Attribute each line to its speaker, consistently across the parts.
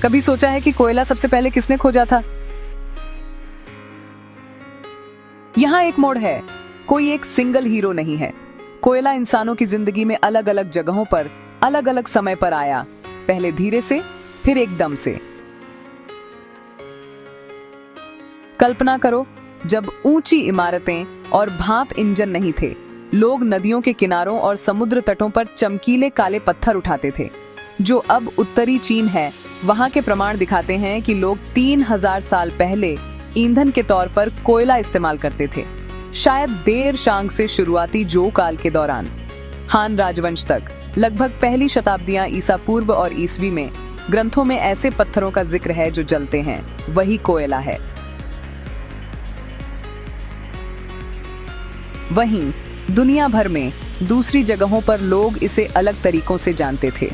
Speaker 1: कभी सोचा है कि कोयला सबसे पहले किसने खोजा था? यहाँ एक मोड़ है। कोई एक सिंगल हीरो नहीं है। कोयला इंसानों की जिंदगी में अलग अलग जगहों पर अलग अलग समय पर आया, पहले धीरे से, फिर एकदम से। कल्पना करो, जब ऊंची इमारतें और भाप इंजन नहीं थे, लोग नदियों के किनारों और समुद्र तटों पर चमकीले काले पत्थर उठाते थे। जो अब उत्तरी चीन है, वहां के प्रमाण दिखाते हैं कि लोग 3000 साल पहले ईंधन के तौर पर कोयला इस्तेमाल करते थे, शायद देर शांग से शुरुआती जो काल के दौरान। हान राजवंश तक लगभग पहली शताब्दियां ईसा पूर्व और ईसवी में ग्रंथों में ऐसे पत्थरों का जिक्र है जो जलते हैं, वही कोयला है। वहीं दुनिया भर में दूसरी जगहों पर लोग इसे अलग तरीकों से जानते थे।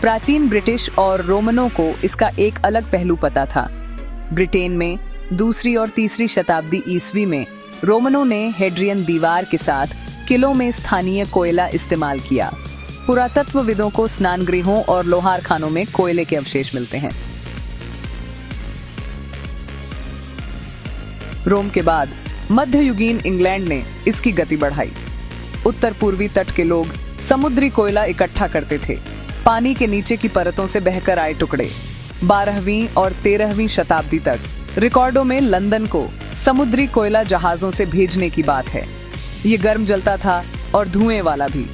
Speaker 1: प्राचीन ब्रिटिश और रोमनों को इसका एक अलग पहलू पता था। ब्रिटेन में दूसरी और तीसरी शताब्दी ईस्वी में रोमनों ने हेड्रियन दीवार के साथ किलों में स्थानीय कोयला इस्तेमाल किया। पुरातत्वविदों को स्नानगृहों और लोहार खानों में कोयले के अवशेष मिलते हैं। रोम के बाद मध्ययुगीन इंग्लैंड ने इसकी गति बढ़ाई। उत्तर पूर्वी तट के लोग समुद्री कोयला इकट्ठा करते थे, पानी के नीचे की परतों से बहकर आए टुकड़े। 12वीं और 13वीं शताब्दी तक रिकॉर्डों में लंदन को समुद्री कोयला जहाजों से भेजने की बात है। ये गर्म जलता था और धुएं वाला भी।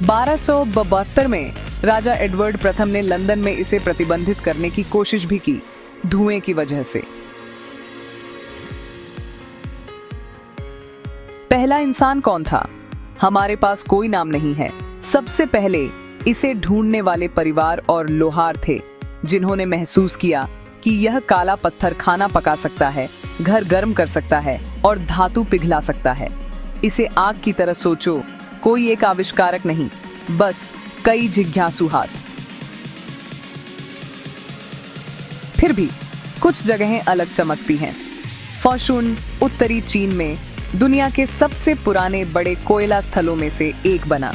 Speaker 1: 1272 में राजा एडवर्ड प्रथम ने लंदन में इसे प्रतिबंधित करने की कोशिश भी की, धुएं की वजह से। पहला इंसान कौन था? हमारे पास कोई नाम नहीं है। सबसे पहले इसे ढूंढने वाले परिवार और लोहार थे, जिन्होंने महसूस किया कि यह काला पत्थर खाना पका सकता है, घर गर्म कर सकता है और धातु पिघला सकता है। इसे आग की तरह सोचो, कोई एक आविष्कारक नहीं, बस कई जिज्ञासु हाथ। फिर भी कुछ जगहें अलग चमकती हैं। फॉशुन उत्तरी चीन में दुनिया के सबसे पुराने बड़े कोयला स्थलों में से एक बना।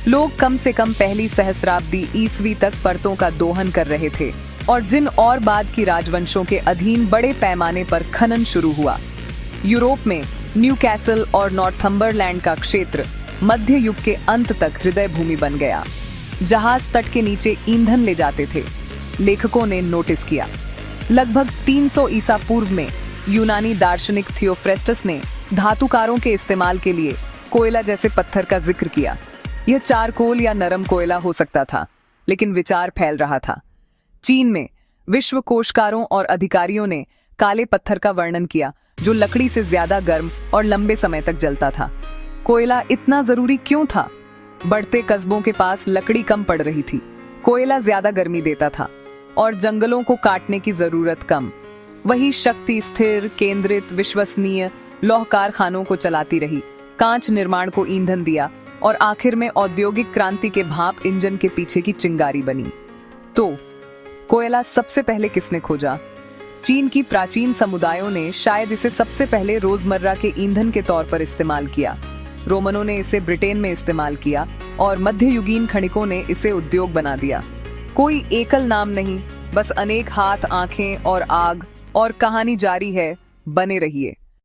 Speaker 1: लोग कम से कम पहली सहस्राब्दी ईस्वी तक परतों का दोहन कर रहे थे, और जिन और बाद की राजवंशों के अधीन बड़े पैमाने पर खनन शुरू हुआ। यूरोप में न्यूकैसल और नॉर्थम्बरलैंड का क्षेत्र मध्य युग के अंत तक हृदय भूमि बन गया। जहाज तट के नीचे ईंधन ले जाते थे। लेखकों ने नोटिस किया, लगभग 300 ईसा पूर्व में यूनानी दार्शनिक थियोफ्रेस्टस ने धातुकारों के इस्तेमाल के लिए कोयला जैसे पत्थर का जिक्र किया। यह चारकोल या नरम कोयला हो सकता था, लेकिन विचार फैल रहा था। चीन में विश्व कोशकारों और अधिकारियों ने काले पत्थर का वर्णन किया, जो लकड़ी से ज्यादा गर्म और लंबे समय तक जलता था। कोयला इतना जरूरी क्यों था? बढ़ते कस्बों के पास लकड़ी कम पड़ रही थी, कोयला ज्यादा गर्मी देता था और जंगलों को काटने की जरूरत कम। वही शक्ति स्थिर, केंद्रित, विश्वसनीय लौह कारखानों को चलाती रही, कांच निर्माण को ईंधन दिया और आखिर में औद्योगिक क्रांति के भाप इंजन के पीछे की चिंगारी बनी। तो कोयला सबसे पहले किसने खोजा? चीन की प्राचीन समुदायों ने शायद इसे सबसे पहले रोजमर्रा के ईंधन के तौर पर इस्तेमाल किया। रोमनों ने इसे ब्रिटेन में इस्तेमाल किया और मध्ययुगीन खनिकों ने इसे उद्योग बना दिया। कोई एकल नाम नहीं, बस अनेक हाथ, आंखें और आग, और कहानी जारी है। बने रहिए।